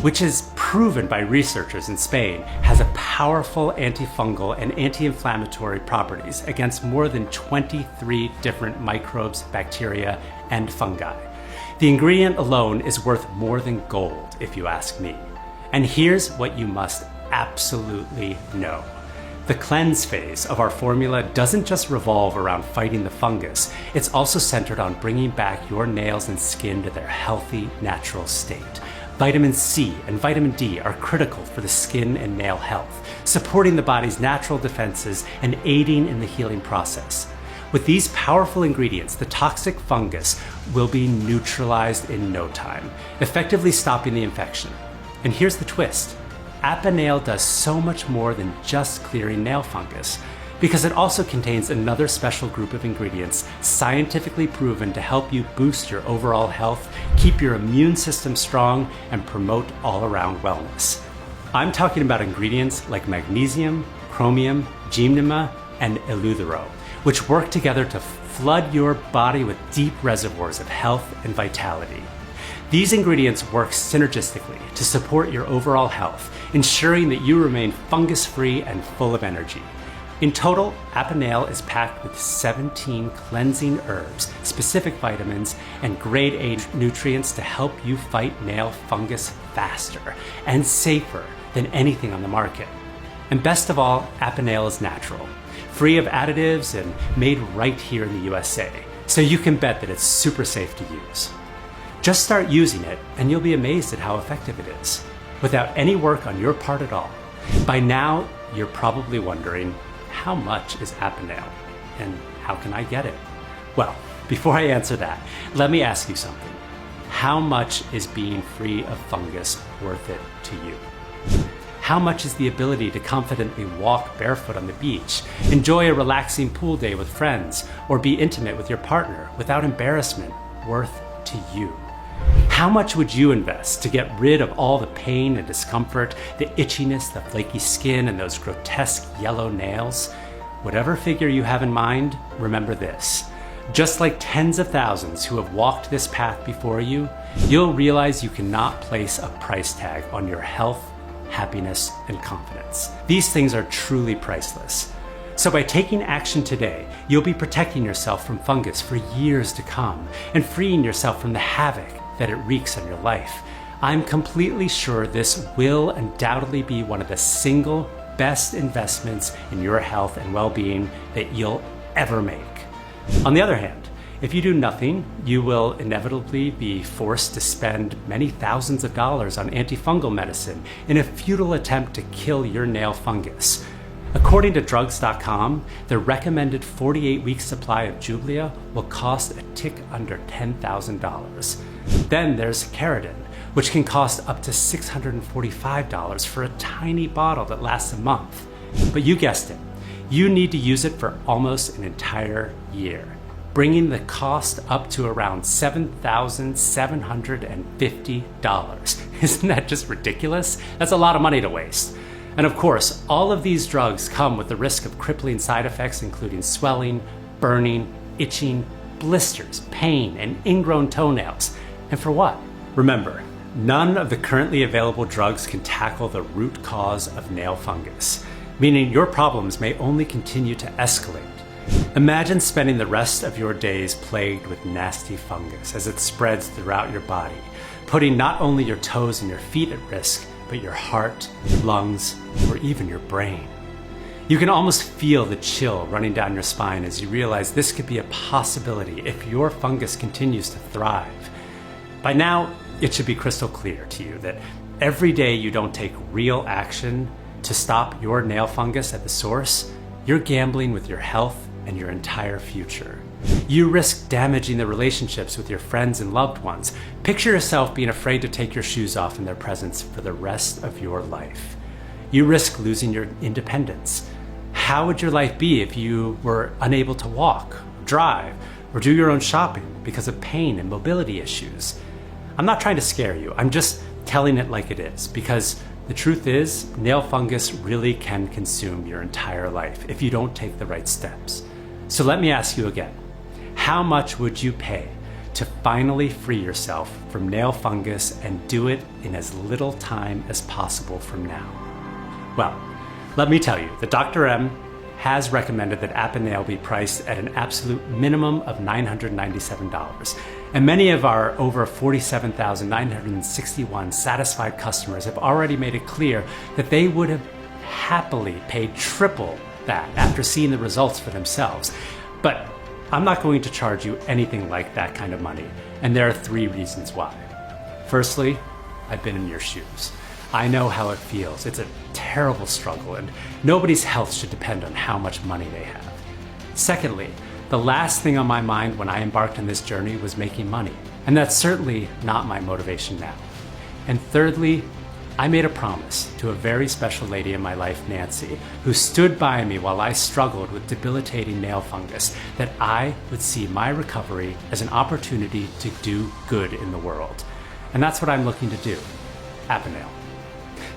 which is proven by researchers in Spain has a powerful antifungal and anti-inflammatory properties against more than 23 different microbes, bacteria, and fungi. The ingredient alone is worth more than gold, if you ask me. And here's what you must absolutely know. The cleanse phase of our formula doesn't just revolve around fighting the fungus, it's also centered on bringing back your nails and skin to their healthy, natural state. Vitamin C and vitamin D are critical for the skin and nail health, supporting the body's natural defenses and aiding in the healing process. With these powerful ingredients, the toxic fungus will be neutralized in no time, effectively stopping the infection. And here's the twist. Apanail does so much more than just clearing nail fungus, because it also contains another special group of ingredients scientifically proven to help you boost your overall health, keep your immune system strong, and promote all-around wellness. I'm talking about ingredients like magnesium, chromium, gymnema, and eleuthero, which work together to flood your body with deep reservoirs of health and vitality. These ingredients work synergistically to support your overall health, ensuring that you remain fungus-free and full of energy. In total, Apanail is packed with 17 cleansing herbs, specific vitamins, and grade A nutrients to help you fight nail fungus faster and safer than anything on the market. And best of all, Apanail is natural, free of additives and made right here in the USA, so you can bet that it's super safe to use. Just start using it and you'll be amazed at how effective it is, without any work on your part at all. By now, you're probably wondering, how much is Apanale? And how can I get it? Well, before I answer that, let me ask you something. How much is being free of fungus worth it to you? How much is the ability to confidently walk barefoot on the beach, enjoy a relaxing pool day with friends, or be intimate with your partner without embarrassment worth to you? How much would you invest to get rid of all the pain and discomfort, the itchiness, the flaky skin, and those grotesque yellow nails? Whatever figure you have in mind, remember this. Just like tens of thousands who have walked this path before you, you'll realize you cannot place a price tag on your health, happiness, and confidence. These things are truly priceless. So by taking action today, you'll be protecting yourself from fungus for years to come and freeing yourself from the havoc that it wreaks on your life. I'm completely sure this will undoubtedly be one of the single best investments in your health and well-being that you'll ever make. On the other hand, if you do nothing, you will inevitably be forced to spend many thousands of dollars on antifungal medicine in a futile attempt to kill your nail fungus. According to drugs.com, the recommended 48-week supply of Jublia will cost a tick under $10,000. Then there's Keratin, which can cost up to $645 for a tiny bottle that lasts a month. But you guessed it, you need to use it for almost an entire year, bringing the cost up to around $7,750. Isn't that just ridiculous? That's a lot of money to waste. And of course, all of these drugs come with the risk of crippling side effects, including swelling, burning, itching, blisters, pain, and ingrown toenails. And for what? Remember, none of the currently available drugs can tackle the root cause of nail fungus, meaning your problems may only continue to escalate. Imagine spending the rest of your days plagued with nasty fungus as it spreads throughout your body, putting not only your toes and your feet at risk, but your heart, lungs, or even your brain. You can almost feel the chill running down your spine as you realize this could be a possibility if your fungus continues to thrive. By now, it should be crystal clear to you that every day you don't take real action to stop your nail fungus at the source, you're gambling with your health and your entire future. You risk damaging the relationships with your friends and loved ones. Picture yourself being afraid to take your shoes off in their presence for the rest of your life. You risk losing your independence. How would your life be if you were unable to walk, drive, or do your own shopping because of pain and mobility issues? I'm not trying to scare you. I'm just telling it like it is, because the truth is, nail fungus really can consume your entire life if you don't take the right steps. So let me ask you again. How much would you pay to finally free yourself from nail fungus and do it in as little time as possible from now? Well, let me tell you that Dr. M has recommended that Apanale be priced at an absolute minimum of $997. And many of our over 47,961 satisfied customers have already made it clear that they would have happily paid triple that after seeing the results for themselves. But I'm not going to charge you anything like that kind of money, and there are 3 reasons why. Firstly, I've been in your shoes. I know how it feels. It's a terrible struggle, and nobody's health should depend on how much money they have. Secondly, the last thing on my mind when I embarked on this journey was making money, and that's certainly not my motivation now. And thirdly, I made a promise to a very special lady in my life, Nancy, who stood by me while I struggled with debilitating nail fungus, that I would see my recovery as an opportunity to do good in the world. And that's what I'm looking to do, Apanale.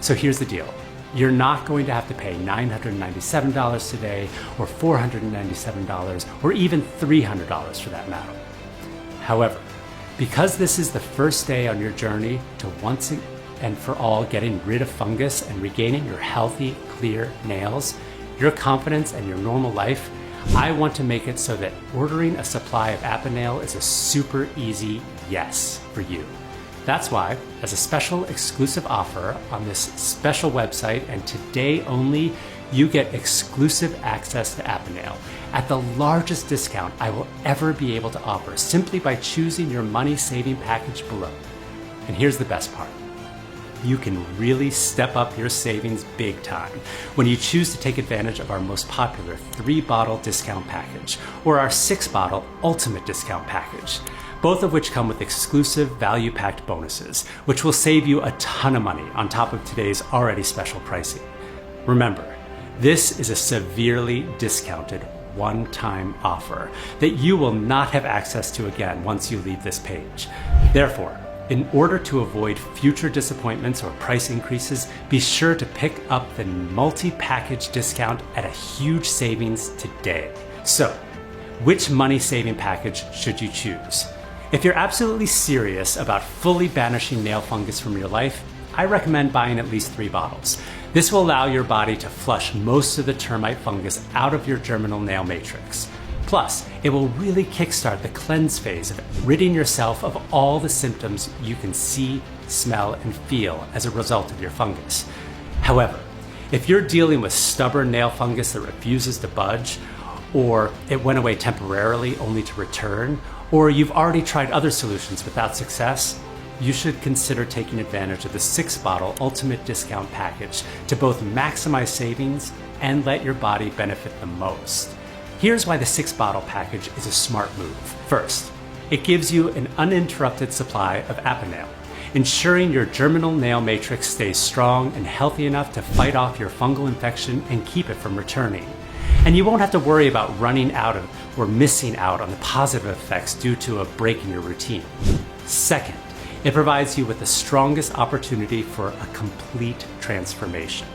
So here's the deal. You're not going to have to pay $997 today, or $497, or even $300 for that matter. However, because this is the first day on your journey to once and for all getting rid of fungus and regaining your healthy, clear nails, your confidence, and your normal life, I want to make it so that ordering a supply of Apanale is a super easy yes for you. That's why, as a special exclusive offer on this special website and today only, you get exclusive access to Apanale at the largest discount I will ever be able to offer, simply by choosing your money-saving package below. And here's the best part. you can really step up your savings big time when you choose to take advantage of our most popular 3-bottle discount package or our 6-bottle ultimate discount package, both of which come with exclusive value-packed bonuses, which will save you a ton of money on top of today's already special pricing. Remember, this is a severely discounted one-time offer that you will not have access to again once you leave this page. Therefore, in order to avoid future disappointments or price increases, be sure to pick up the multi-package discount at a huge savings today. So, which money-saving package should you choose? If you're absolutely serious about fully banishing nail fungus from your life, I recommend buying at least 3 bottles. This will allow your body to flush most of the termite fungus out of your germinal nail matrix. Plus, it will really kickstart the cleanse phase of ridding yourself of all the symptoms you can see, smell, and feel as a result of your fungus. However, if you're dealing with stubborn nail fungus that refuses to budge, or it went away temporarily only to return, or you've already tried other solutions without success, you should consider taking advantage of the 6-bottle ultimate discount package to both maximize savings and let your body benefit the most. Here's why the 6-bottle package is a smart move. First, it gives you an uninterrupted supply of Aponail, ensuring your germinal nail matrix stays strong and healthy enough to fight off your fungal infection and keep it from returning. And you won't have to worry about running out of or missing out on the positive effects due to a break in your routine. Second, it provides you with the strongest opportunity for a complete transformation.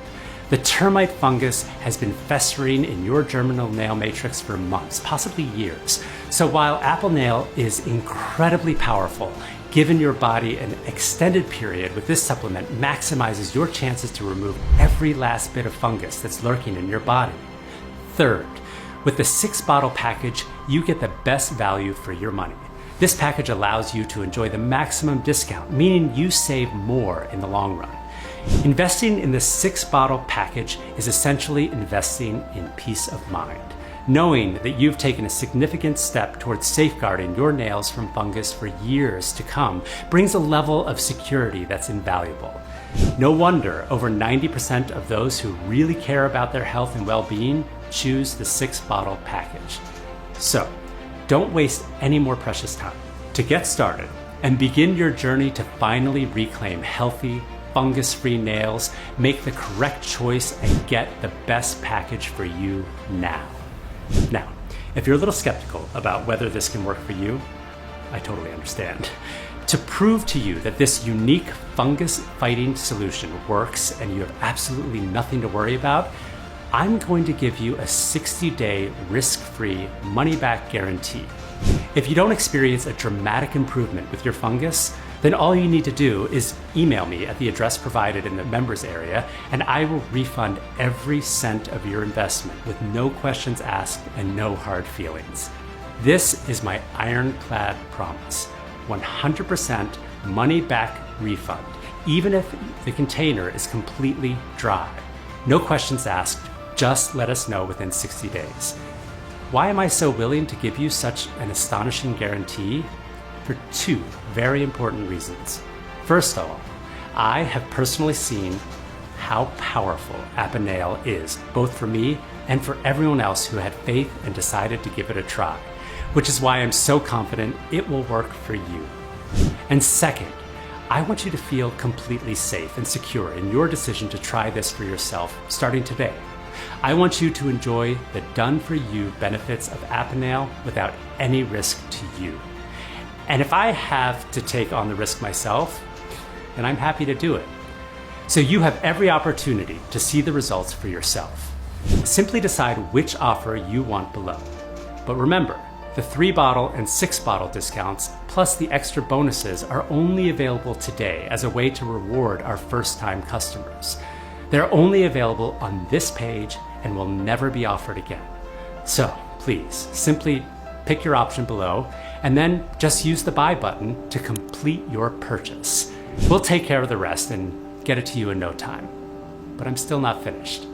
The termite fungus has been festering in your germinal nail matrix for months, possibly years. So while Aponail is incredibly powerful, giving your body an extended period with this supplement maximizes your chances to remove every last bit of fungus that's lurking in your body. Third, with the 6-bottle package, you get the best value for your money. This package allows you to enjoy the maximum discount, meaning you save more in the long run. Investing in the 6-bottle package is essentially investing in peace of mind, knowing that you've taken a significant step towards safeguarding your nails from fungus for years to come brings a level of security that's invaluable. No wonder over 90% of those who really care about their health and well-being choose the 6-bottle package. So, don't waste any more precious time. To get started and begin your journey to finally reclaim healthy, fungus-free nails, make the correct choice and get the best package for you now. Now, if you're a little skeptical about whether this can work for you, I totally understand. To prove to you that this unique fungus-fighting solution works and you have absolutely nothing to worry about, I'm going to give you a 60-day risk-free money-back guarantee. If you don't experience a dramatic improvement with your fungus, then all you need to do is email me at the address provided in the members area, and I will refund every cent of your investment with no questions asked and no hard feelings. This is my ironclad promise. 100% money-back refund, even if the container is completely dry. No questions asked. Just let us know within 60 days. Why am I so willing to give you such an astonishing guarantee? For 2 very important reasons. First of all, I have personally seen how powerful Aponail is, both for me and for everyone else who had faith and decided to give it a try, which is why I'm so confident it will work for you. And second, I want you to feel completely safe and secure in your decision to try this for yourself starting today. I want you to enjoy the done-for-you benefits of Aponail without any risk to you. And if I have to take on the risk myself, then I'm happy to do it. So you have every opportunity to see the results for yourself. Simply decide which offer you want below. But remember, the 3-bottle and 6-bottle discounts, plus the extra bonuses, are only available today as a way to reward our first-time customers. They're only available on this page and will never be offered again. So please, simply pick your option below and then just use the buy button to complete your purchase. We'll take care of the rest and get it to you in no time. But I'm still not finished.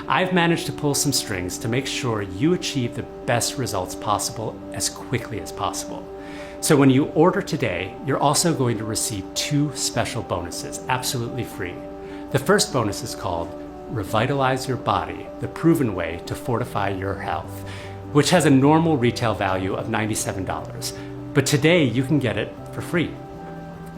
I've managed to pull some strings to make sure you achieve the best results possible as quickly as possible. So when you order today, you're also going to receive 2 special bonuses, absolutely free. The first bonus is called Revitalize Your Body, the proven way to fortify your health, which has a normal retail value of $97. But today you can get it for free.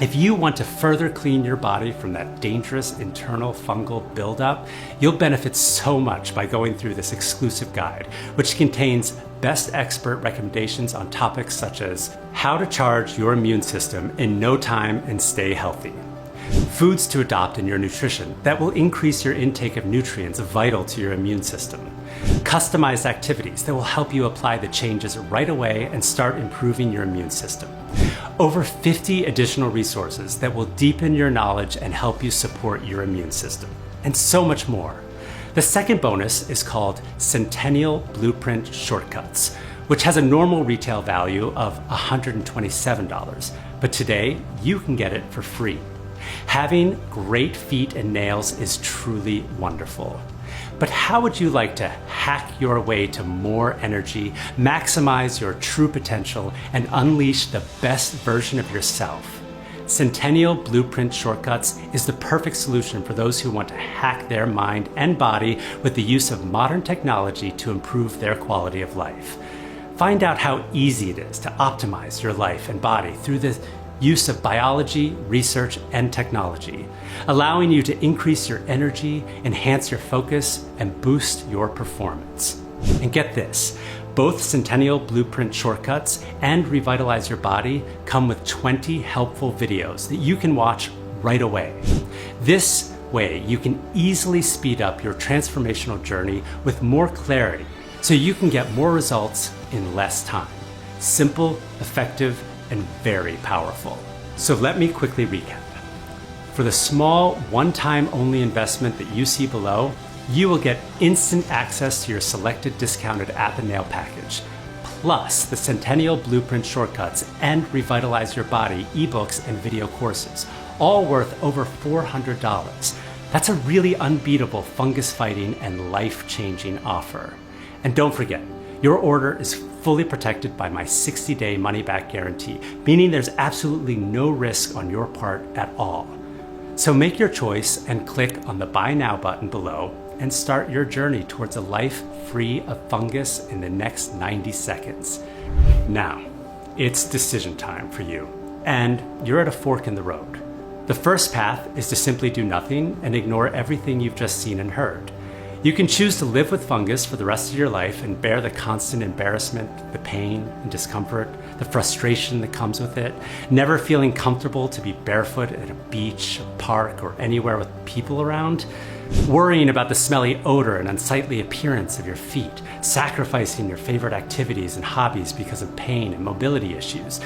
If you want to further clean your body from that dangerous internal fungal buildup, you'll benefit so much by going through this exclusive guide, which contains best expert recommendations on topics such as how to charge your immune system in no time and stay healthy, foods to adopt in your nutrition that will increase your intake of nutrients vital to your immune system, customized activities that will help you apply the changes right away and start improving your immune system, over 50 additional resources that will deepen your knowledge and help you support your immune system, and so much more. The second bonus is called Centennial Blueprint Shortcuts, which has a normal retail value of $127, but today you can get it for free. Having great feet and nails is truly wonderful. But how would you like to hack your way to more energy, maximize your true potential, and unleash the best version of yourself? Centennial Blueprint Shortcuts is the perfect solution for those who want to hack their mind and body with the use of modern technology to improve their quality of life. Find out how easy it is to optimize your life and body through the use of biology, research, and technology, allowing you to increase your energy, enhance your focus, and boost your performance. And get this, both Centennial Blueprint Shortcuts and Revitalize Your Body come with 20 helpful videos that you can watch right away. This way, you can easily speed up your transformational journey with more clarity so you can get more results in less time. Simple, effective, and very powerful. So let me quickly recap. For the small, one-time only investment that you see below, you will get instant access to your selected discounted At the Nail package, plus the Centennial Blueprint Shortcuts and Revitalize Your Body ebooks and video courses, all worth over $400. That's a really unbeatable fungus fighting and life-changing offer. And don't forget, your order is fully protected by my 60-day money-back guarantee, meaning there's absolutely no risk on your part at all. So make your choice and click on the Buy Now button below and start your journey towards a life free of fungus in the next 90 seconds. Now, it's decision time for you, and you're at a fork in the road. The first path is to simply do nothing and ignore everything you've just seen and heard. You can choose to live with fungus for the rest of your life and bear the constant embarrassment, the pain and discomfort, the frustration that comes with it, never feeling comfortable to be barefoot at a beach, a park, or anywhere with people around, worrying about the smelly odor and unsightly appearance of your feet, sacrificing your favorite activities and hobbies because of pain and mobility issues.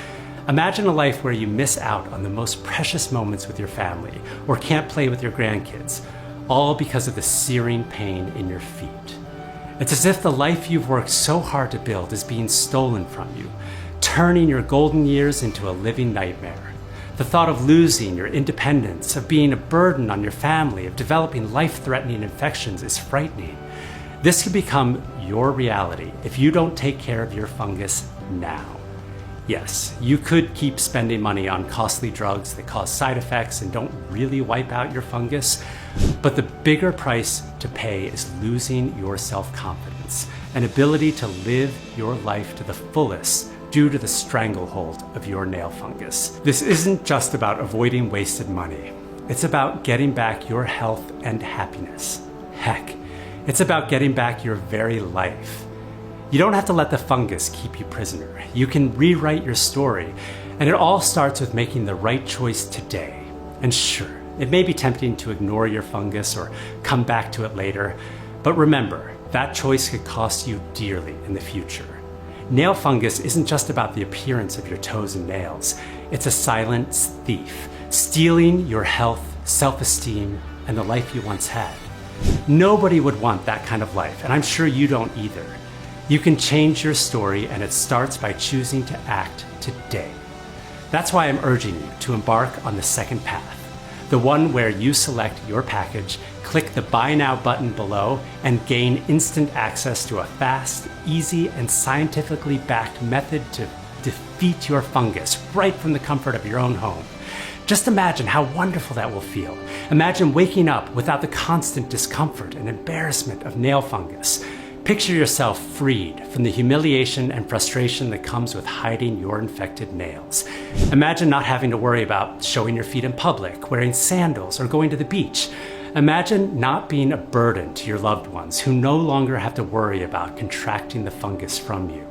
Imagine a life where you miss out on the most precious moments with your family or can't play with your grandkids, all because of the searing pain in your feet. It's as if the life you've worked so hard to build is being stolen from you, turning your golden years into a living nightmare. The thought of losing your independence, of being a burden on your family, of developing life-threatening infections is frightening. This could become your reality if you don't take care of your fungus now. Yes, you could keep spending money on costly drugs that cause side effects and don't really wipe out your fungus, but the bigger price to pay is losing your self-confidence and ability to live your life to the fullest due to the stranglehold of your nail fungus. This isn't just about avoiding wasted money. It's about getting back your health and happiness. Heck, it's about getting back your very life. You don't have to let the fungus keep you prisoner. You can rewrite your story, and it all starts with making the right choice today. And sure, it may be tempting to ignore your fungus or come back to it later, but remember, that choice could cost you dearly in the future. Nail fungus isn't just about the appearance of your toes and nails. It's a silent thief, stealing your health, self-esteem, and the life you once had. Nobody would want that kind of life, and I'm sure you don't either. You can change your story, and it starts by choosing to act today. That's why I'm urging you to embark on the second path, the one where you select your package, click the Buy Now button below, and gain instant access to a fast, easy, and scientifically backed method to defeat your fungus right from the comfort of your own home. Just imagine how wonderful that will feel. Imagine waking up without the constant discomfort and embarrassment of nail fungus. Picture yourself freed from the humiliation and frustration that comes with hiding your infected nails. Imagine not having to worry about showing your feet in public, wearing sandals, or going to the beach. Imagine not being a burden to your loved ones who no longer have to worry about contracting the fungus from you.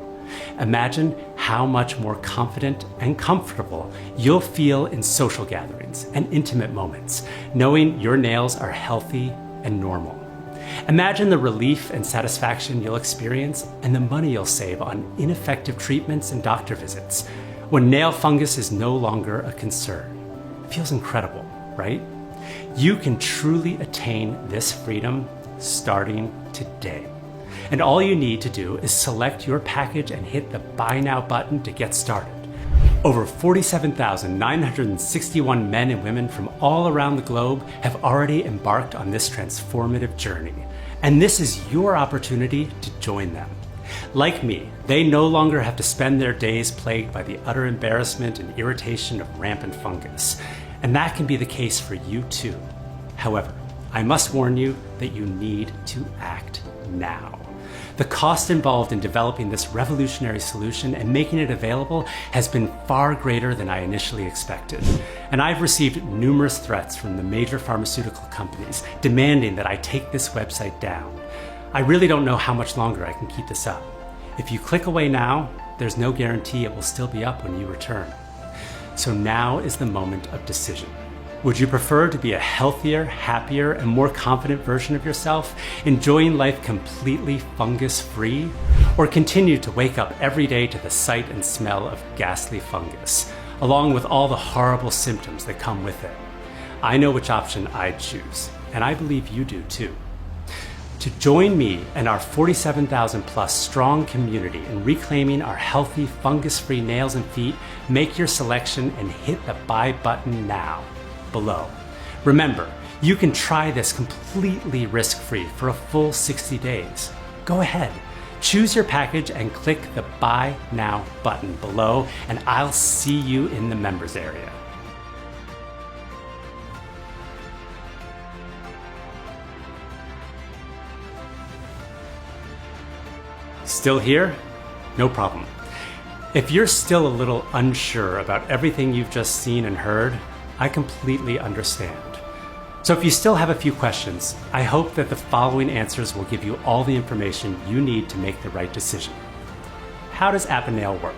Imagine how much more confident and comfortable you'll feel in social gatherings and intimate moments, knowing your nails are healthy and normal. Imagine the relief and satisfaction you'll experience and the money you'll save on ineffective treatments and doctor visits when nail fungus is no longer a concern. It feels incredible, right? You can truly attain this freedom starting today. And all you need to do is select your package and hit the Buy Now button to get started. Over 47,961 men and women from all around the globe have already embarked on this transformative journey. And this is your opportunity to join them. Like me, they no longer have to spend their days plagued by the utter embarrassment and irritation of rampant fungus. And that can be the case for you too. However, I must warn you that you need to act now. The cost involved in developing this revolutionary solution and making it available has been far greater than I initially expected. And I've received numerous threats from the major pharmaceutical companies demanding that I take this website down. I really don't know how much longer I can keep this up. If you click away now, there's no guarantee it will still be up when you return. So now is the moment of decision. Would you prefer to be a healthier, happier, and more confident version of yourself, enjoying life completely fungus-free? Or continue to wake up every day to the sight and smell of ghastly fungus, along with all the horrible symptoms that come with it? I know which option I'd choose, and I believe you do too. To join me and our 47,000 plus strong community in reclaiming our healthy, fungus-free nails and feet, make your selection and hit the buy button now, below. Remember, you can try this completely risk-free for a full 60 days. Go ahead, choose your package and click the Buy Now button below, and I'll see you in the members area. Still here? No problem. If you're still a little unsure about everything you've just seen and heard, I completely understand. So if you still have a few questions, I hope that the following answers will give you all the information you need to make the right decision. How does Nail work?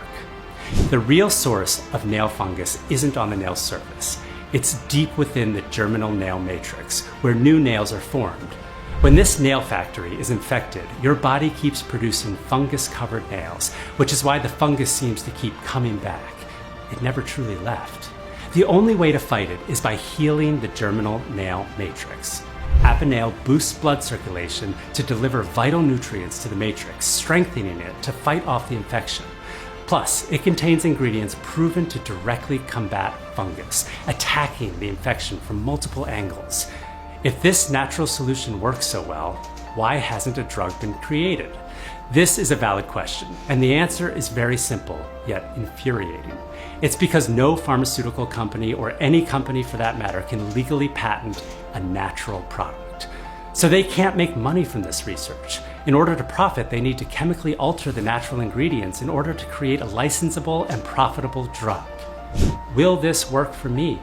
The real source of nail fungus isn't on the nail surface. It's deep within the germinal nail matrix, where new nails are formed. When this nail factory is infected, your body keeps producing fungus-covered nails, which is why the fungus seems to keep coming back. It never truly left. The only way to fight it is by healing the germinal nail matrix. Nail boosts blood circulation to deliver vital nutrients to the matrix, strengthening it to fight off the infection. Plus, it contains ingredients proven to directly combat fungus, attacking the infection from multiple angles. If this natural solution works so well, why hasn't a drug been created? This is a valid question, and the answer is very simple, yet infuriating. It's because no pharmaceutical company, or any company for that matter, can legally patent a natural product. So they can't make money from this research. In order to profit, they need to chemically alter the natural ingredients in order to create a licensable and profitable drug. Will this work for me?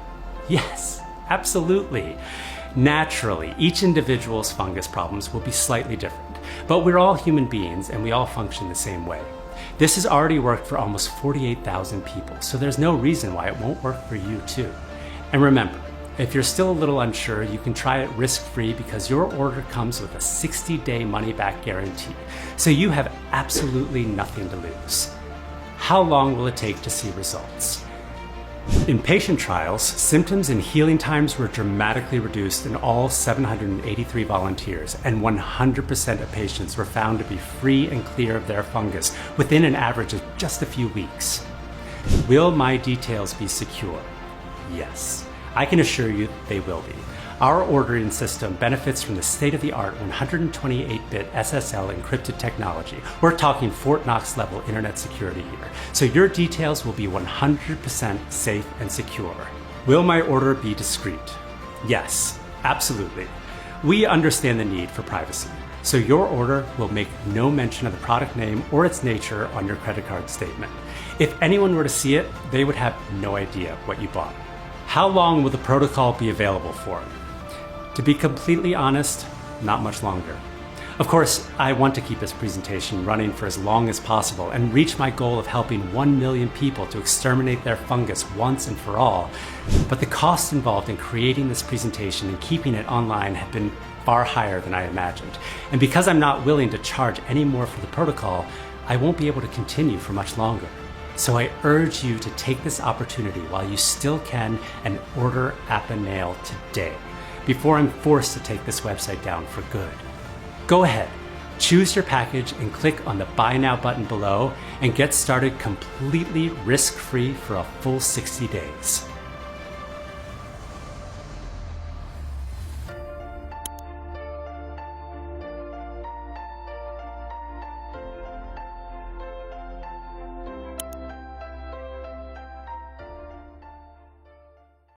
Yes, absolutely. Naturally, each individual's fungus problems will be slightly different, but we're all human beings and we all function the same way. This has already worked for almost 48,000 people, so there's no reason why it won't work for you too. And remember, if you're still a little unsure, you can try it risk-free because your order comes with a 60-day money-back guarantee, so you have absolutely nothing to lose. How long will it take to see results? In patient trials, symptoms and healing times were dramatically reduced in all 783 volunteers, and 100% of patients were found to be free and clear of their fungus within an average of just a few weeks. Will my details be secure? Yes, I can assure you they will be. Our ordering system benefits from the state-of-the-art 128-bit SSL encrypted technology. We're talking Fort Knox level internet security here, so your details will be 100% safe and secure. Will my order be discreet? Yes, absolutely. We understand the need for privacy, so your order will make no mention of the product name or its nature on your credit card statement. If anyone were to see it, they would have no idea what you bought. How long will the protocol be available for? To be completely honest, not much longer. Of course, I want to keep this presentation running for as long as possible and reach my goal of helping 1 million people to exterminate their fungus once and for all. But the costs involved in creating this presentation and keeping it online have been far higher than I imagined. And because I'm not willing to charge any more for the protocol, I won't be able to continue for much longer. So I urge you to take this opportunity while you still can and order Nail today, before I'm forced to take this website down for good. Go ahead, choose your package and click on the Buy Now button below and get started completely risk-free for a full 60 days.